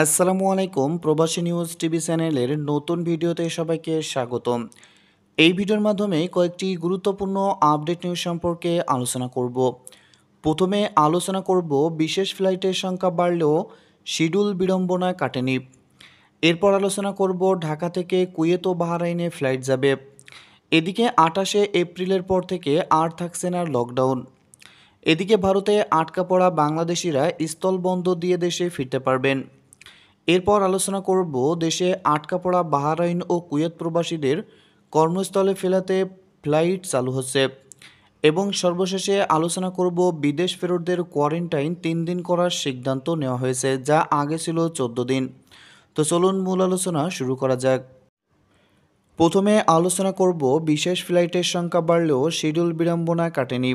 আসসালামু আলাইকুম। প্রবাসী নিউজ টিভি চ্যানেলের নতুন ভিডিওতে সবাইকে স্বাগতম। এই ভিডিওর মাধ্যমে কয়েকটি গুরুত্বপূর্ণ আপডেট নিউজ সম্পর্কে আলোচনা করব। প্রথমে আলোচনা করব বিশেষ ফ্লাইটের সংখ্যা বাড়লেও শিডিউল বিড়ম্বনায় কাটেনি। এরপর আলোচনা করব ঢাকা থেকে কুয়েত ও বাহরাইনে ফ্লাইট যাবে। এদিকে 28শে এপ্রিলের পর থেকে আর থাকছে না লকডাউন। এদিকে ভারতে আটকা পড়া বাংলাদেশিরা স্থলবন্দর দিয়ে দেশে ফিরতে পারবেন। এরপর আলোচনা করব দেশে আটকা পড়া বাহরাইন ও কুয়েত প্রবাসীদের কর্মস্থলে ফেরাতে ফ্লাইট চালু হচ্ছে। এবং সর্বশেষে আলোচনা করব বিদেশ ফেরতদের কোয়ারেন্টাইন 3 দিন করার সিদ্ধান্ত নেওয়া হয়েছে, যা আগে ছিল 14 দিন। তো চলুন মূল আলোচনা শুরু করা যাক। প্রথমে আলোচনা করব বিশেষ ফ্লাইটের সংখ্যা বাড়লেও শিডিউল বিড়ম্বনায় কাটেনি।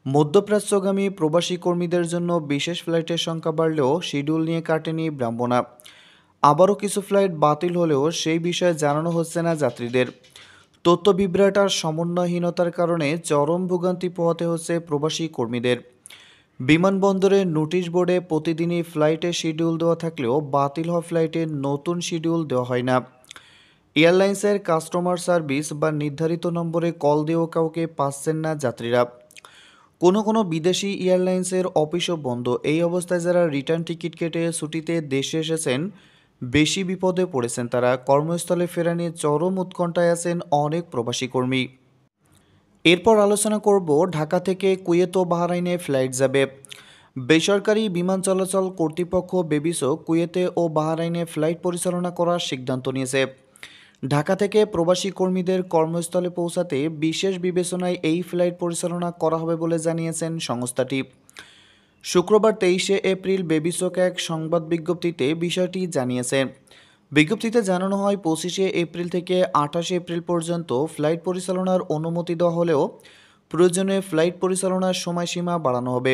মধ্যপ্রাচ্যগামী প্রবাসী কর্মীদের জন্য বিশেষ ফ্লাইটের সংখ্যা বাড়লেও শিডিউল নিয়ে কাটেনি বিড়ম্বনা। আবারও কিছু ফ্লাইট বাতিল হলেও সেই বিষয়ে জানানো হচ্ছে না যাত্রীদের। তথ্য বিভ্রাট আর সমন্বয়হীনতার কারণে চরম ভোগান্তি পোহাতে হচ্ছে প্রবাসী কর্মীদের। বিমানবন্দরে নোটিশ বোর্ডে প্রতিদিনই ফ্লাইটের শিডিউল দেওয়া থাকলেও বাতিল হওয়া ফ্লাইটের নতুন শিডিউল দেওয়া হয় না। এয়ারলাইন্সের কাস্টমার সার্ভিস বা নির্ধারিত নম্বরে কল দিয়েও কাউকে পাচ্ছেন না যাত্রীরা। কোনো বিদেশি এয়ারলাইন্সের অফিসও বন্ধ। এই অবস্থায় যারা রিটার্ন টিকিট কেটে ছুটিতে দেশে এসেছেন, বেশি বিপদে পড়েছেন তারা। কর্মস্থলে ফেরা নিয়ে চরম উৎকণ্ঠায় আছেন অনেক প্রবাসী কর্মী। এরপর আলোচনা করব ঢাকা থেকে কুয়েত ও বাহরাইনে ফ্লাইট যাবে। বেসরকারি বিমান চলাচল কর্তৃপক্ষ বেবিসো কুয়েতে ও বাহরাইনে ফ্লাইট পরিচালনা করার সিদ্ধান্ত নিয়েছে। ঢাকা থেকে প্রবাসী কর্মীদের কর্মস্থলে পৌঁছাতে বিশেষ বিবেচনায় এই ফ্লাইট পরিচালনা করা হবে বলে জানিয়েছেন সংস্থাটি। শুক্রবার 23শে এপ্রিল বেবিসোক এক সংবাদ বিজ্ঞপ্তিতে বিষয়টি জানিয়েছে। বিজ্ঞপ্তিতে জানানো হয় 25শে এপ্রিল থেকে 28শে এপ্রিল পর্যন্ত ফ্লাইট পরিচালনার অনুমতি দেওয়া হলেও প্রয়োজনে ফ্লাইট পরিচালনার সময়সীমা বাড়ানো হবে।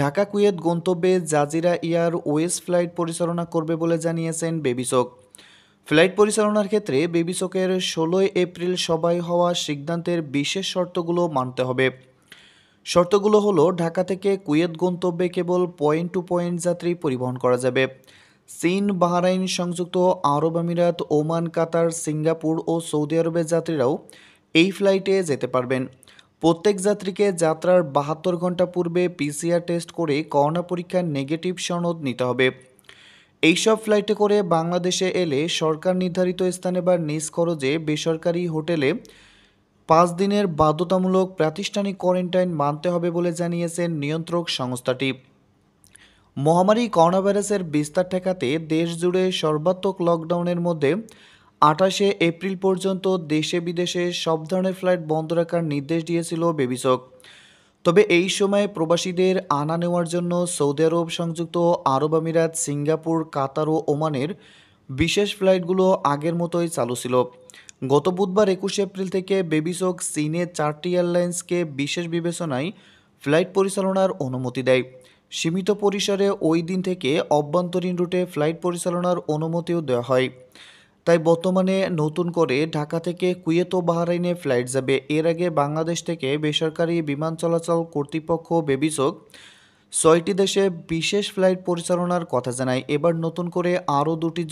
ঢাকা কুয়েত গন্তব্যে জাজিরা এয়ার ওয়েজ ফ্লাইট পরিচালনা করবে বলে জানিয়েছেন বেবিসোক। ফ্লাইট পরিচালনার ক্ষেত্রে বেবিসোকের 16 এপ্রিল সভায় হওয়া সিদ্ধান্তের বিশেষ শর্তগুলো মানতে হবে। শর্তগুলো হলো ঢাকা থেকে কুয়েত গন্তব্যে কেবল পয়েন্ট টু পয়েন্ট যাত্রী পরিবহন করা যাবে। চীন, বাহরাইন, সংযুক্ত আরব আমিরাত, ওমান, কাতার, সিঙ্গাপুর ও সৌদি আরবের যাত্রীরাও এই ফ্লাইটে যেতে পারবেন। প্রত্যেক যাত্রীকে যাত্রার 72 ঘন্টা পূর্বে পিসিআর টেস্ট করে করোনা পরীক্ষার নেগেটিভ সনদ নিতে হবে। এইসব ফ্লাইটে করে বাংলাদেশে এলে সরকার নির্ধারিত স্থানে বা নিজ খরচে বেসরকারি হোটেলে 5 দিনের বাধ্যতামূলক প্রাতিষ্ঠানিক কোয়ারেন্টাইন মানতে হবে বলে জানিয়েছেন নিয়ন্ত্রক সংস্থাটি। মহামারী করোনাভাইরাসের বিস্তার ঠেকাতে দেশ জুড়ে সর্বাত্মক লকডাউনের মধ্যে 28শে এপ্রিল পর্যন্ত দেশে বিদেশে সব ধরনের ফ্লাইট বন্ধ রাখার নির্দেশ দিয়েছিল বেবিসক। তবে এই সময়ে প্রবাসীদের আনা নেওয়ার জন্য সৌদি আরব, সংযুক্ত আরব আমিরাত, সিঙ্গাপুর, কাতার ও ওমানের বিশেষ ফ্লাইটগুলো আগের মতোই চালু ছিল। গত বুধবার 21শে এপ্রিল থেকে বেবিসক চীনে 4টি এয়ারলাইন্সকে বিশেষ বিবেচনায় ফ্লাইট পরিচালনার অনুমতি দেয়। সীমিত পরিসরে ওই দিন থেকে অভ্যন্তরীণ রুটে ফ্লাইট পরিচালনার অনুমতিও দেওয়া হয়। তাই বর্তমানে নতুন করে ঢাকা থেকে কুয়েত ও বাহরাইনে ফ্লাইট যাবে। এর আগে বাংলাদেশ থেকে বেসরকারি বিমান চলাচল কর্তৃপক্ষ বেবিসক 6টি দেশে বিশেষ ফ্লাইট পরিচালনার কথা জানায়। এবার নতুন করে আরও 2টি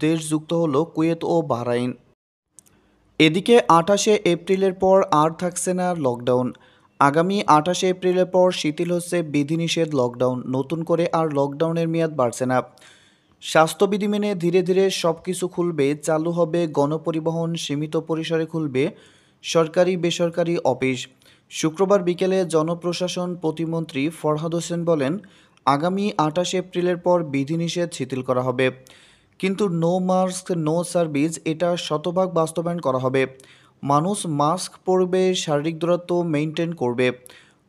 দেশ যুক্ত হলো, কুয়েত ও বাহরাইন। এদিকে 28শে এপ্রিলের পর আর থাকছে না লকডাউন। আগামী 28শে এপ্রিলের পর শিথিল হচ্ছে বিধিনিষেধ লকডাউন। নতুন করে আর লকডাউনের মেয়াদ বাড়ছে না। স্বাস্থ্যবিধি মেনে ধীরে ধীরে সব কিছু খুলবে। চালু হবে গণপরিবহন, সীমিত পরিসরে খুলবে সরকারি বেসরকারি অফিস। শুক্রবার বিকেলে জনপ্রশাসন প্রতিমন্ত্রী ফরহাদ হোসেন বলেন, আগামী 28শে এপ্রিলের পর বিধিনিষেধ শিথিল করা হবে, কিন্তু নো মাস্ক নো সার্ভিস এটা শতভাগ বাস্তবায়ন করা হবে। মানুষ মাস্ক পরবে, শারীরিক দূরত্ব মেনটেন করবে।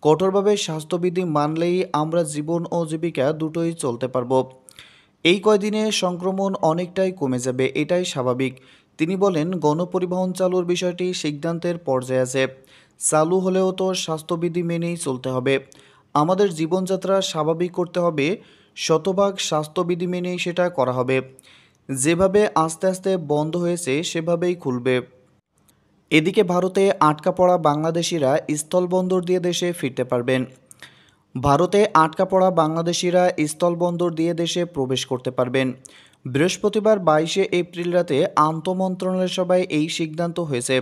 কঠোরভাবে স্বাস্থ্যবিধি মানলেই আমরা জীবন ও জীবিকা দুটোই চলতে পারবো। এই কয়দিনে সংক্রমণ অনেকটাই কমে যাবে, এটাই স্বাভাবিক। তিনি বলেন, গণপরিবহন চালুর বিষয়টি সিদ্ধান্তের পর্যায়ে আছে। চালু হলেও তো স্বাস্থ্যবিধি মেনেই চলতে হবে। আমাদের জীবনযাত্রা স্বাভাবিক করতে হবে, শতভাগ স্বাস্থ্যবিধি মেনেই সেটা করা হবে। যেভাবে আস্তে আস্তে বন্ধ হয়েছে সেভাবেই খুলবে। এদিকে ভারতে আটকা পড়া বাংলাদেশিরা স্থলবন্দর দিয়ে দেশে ফিরতে পারবেন। ভারতে আটকা পড়া বাংলাদেশিরা স্থলবন্দর দিয়ে দেশে প্রবেশ করতে পারবেন। বৃহস্পতিবার 22শে এপ্রিল রাতে আন্তঃমন্ত্রণালয় সভায় এই সিদ্ধান্ত হয়েছে।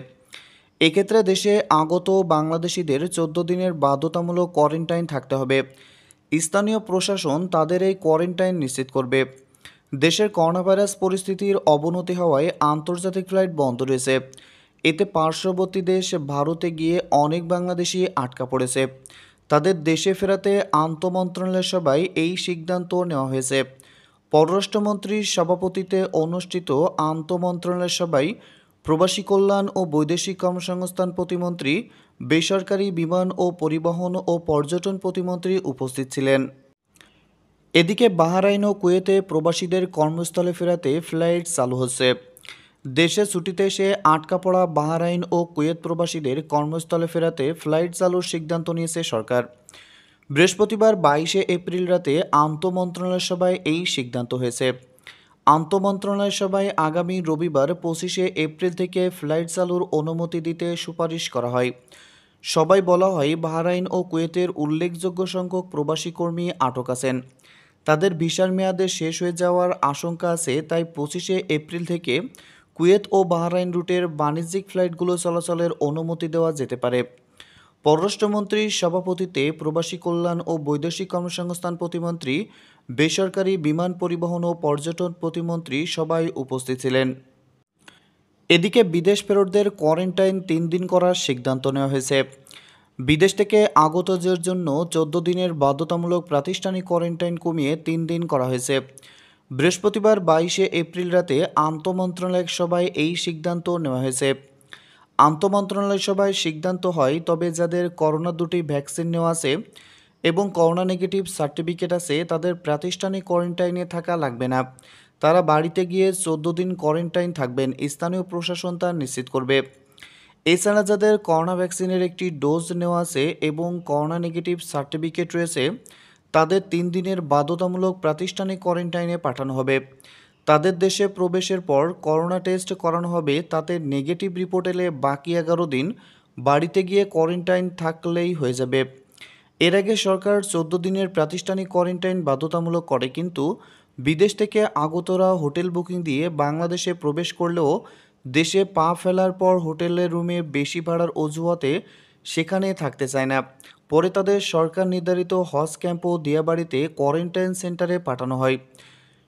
এক্ষেত্রে দেশে আগত বাংলাদেশিদের 14 দিনের বাধ্যতামূলক কোয়ারেন্টাইন থাকতে হবে। স্থানীয় প্রশাসন তাদের এই কোয়ারেন্টাইন নিশ্চিত করবে। দেশের করোনাভাইরাস পরিস্থিতির অবনতি হওয়ায় আন্তর্জাতিক ফ্লাইট বন্ধ রয়েছে। এতে পার্শ্ববর্তী দেশ ভারতে গিয়ে অনেক বাংলাদেশি আটকা পড়েছে। তাদের দেশে ফেরাতে আন্তঃমন্ত্রণালয় সভায় এই সিদ্ধান্ত নেওয়া হয়েছে। পররাষ্ট্রমন্ত্রীর সভাপতিত্বে অনুষ্ঠিত আন্তঃমন্ত্রণালয় সভায় প্রবাসী কল্যাণ ও বৈদেশিক কর্মসংস্থান প্রতিমন্ত্রী, বেসরকারি বিমান ও পরিবহন ও পর্যটন প্রতিমন্ত্রী উপস্থিত ছিলেন। এদিকে বাহরাইন ও কুয়েতে প্রবাসীদের কর্মস্থলে ফেরাতে ফ্লাইট চালু হচ্ছে। দেশে ছুটিতে এসে আটকা পড়া বাহরাইন ও কুয়েত প্রবাসীদের কর্মস্থলে ফেরাতে ফ্লাইট চালুর সিদ্ধান্ত নিয়েছে সরকার। বৃহস্পতিবার 22শে এপ্রিল রাতে আন্তঃমন্ত্রণালয় সভায় এই সিদ্ধান্ত হয়েছে। আন্তঃমন্ত্রণালয় সভায় আগামী রবিবার 25শে এপ্রিল থেকে ফ্লাইট চালুর অনুমতি দিতে সুপারিশ করা হয়। সবাই বলা হয় বাহরাইন ও কুয়েতের উল্লেখযোগ্য সংখ্যক প্রবাসী কর্মী আটক আছেন। তাদের ভিসার মেয়াদে শেষ হয়ে যাওয়ার আশঙ্কা আছে, তাই 25শে এপ্রিল থেকে কুয়েত ও বাহরাইন রুটের বাণিজ্যিক ফ্লাইটগুলো চলাচলের অনুমতি দেওয়া যেতে পারে। পররাষ্ট্রমন্ত্রীর সভাপতিত্বে প্রবাসী কল্যাণ ও বৈদেশিক কর্মসংস্থান প্রতিমন্ত্রী, বেসরকারি বিমান পরিবহন ও পর্যটন প্রতিমন্ত্রী সবাই উপস্থিত ছিলেন। এদিকে বিদেশ ফেরতদের কোয়ারেন্টাইন 3 দিন করার সিদ্ধান্ত নেওয়া হয়েছে। বিদেশ থেকে আগতদের জন্য 14 দিনের বাধ্যতামূলক প্রাতিষ্ঠানিক কোয়ারেন্টাইন কমিয়ে 3 দিন করা হয়েছে। বৃহস্পতিবার 22শে এপ্রিল রাতে আন্তঃমন্ত্রণালয় সভায় এই সিদ্ধান্ত নেওয়া হয়েছে। আন্তঃমন্ত্রণালয় সভায় সিদ্ধান্ত হয়, তবে যাদের করোনা দুটি ভ্যাকসিন নেওয়া আছে এবং করোনা নেগেটিভ সার্টিফিকেট আছে তাদের প্রাতিষ্ঠানিক কোয়ারেন্টাইনে থাকা লাগবে না। তারা বাড়িতে গিয়ে 14 দিন কোয়ারেন্টাইন থাকবেন। স্থানীয় প্রশাসন তা নিশ্চিত করবে। এছাড়া যাদের করোনা ভ্যাকসিনের একটি ডোজ নেওয়া আছে এবং করোনা নেগেটিভ সার্টিফিকেট রয়েছে তাদের 3 দিনের বাধ্যতামূলক প্রাতিষ্ঠানিক কোয়ারেন্টাইনে পাঠানো হবে। তাদের দেশে প্রবেশের পর করোনা টেস্ট করানো হবে, তাতে নেগেটিভ রিপোর্ট এলে বাকি 11 দিন বাড়িতে গিয়ে কোয়ারেন্টাইন থাকলেই হয়ে যাবে। এর আগে সরকার 14 দিনের প্রাতিষ্ঠানিক কোয়ারেন্টাইন বাধ্যতামূলক করে, কিন্তু বিদেশ থেকে আগতরা হোটেল বুকিং দিয়ে বাংলাদেশে প্রবেশ করলেও দেশে পা ফেলার পর হোটেলের রুমে বেশি ভাড়ার অজুহাতে সেখানে থাকতে চায় না। পরে তাদের সরকার নির্ধারিত হজ ক্যাম্প ও দিয়াবাড়িতে কোয়ারেন্টাইন সেন্টারে পাঠানো হয়।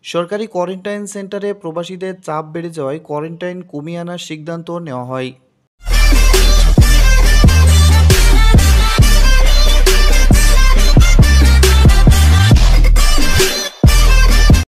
সরকারি কোয়ারেন্টাইন সেন্টারে প্রবাসীদের চাপ বেড়ে যাওয়ায় কোয়ারেন্টাইন কমিয়ে আনার সিদ্ধান্ত নেওয়া হয়।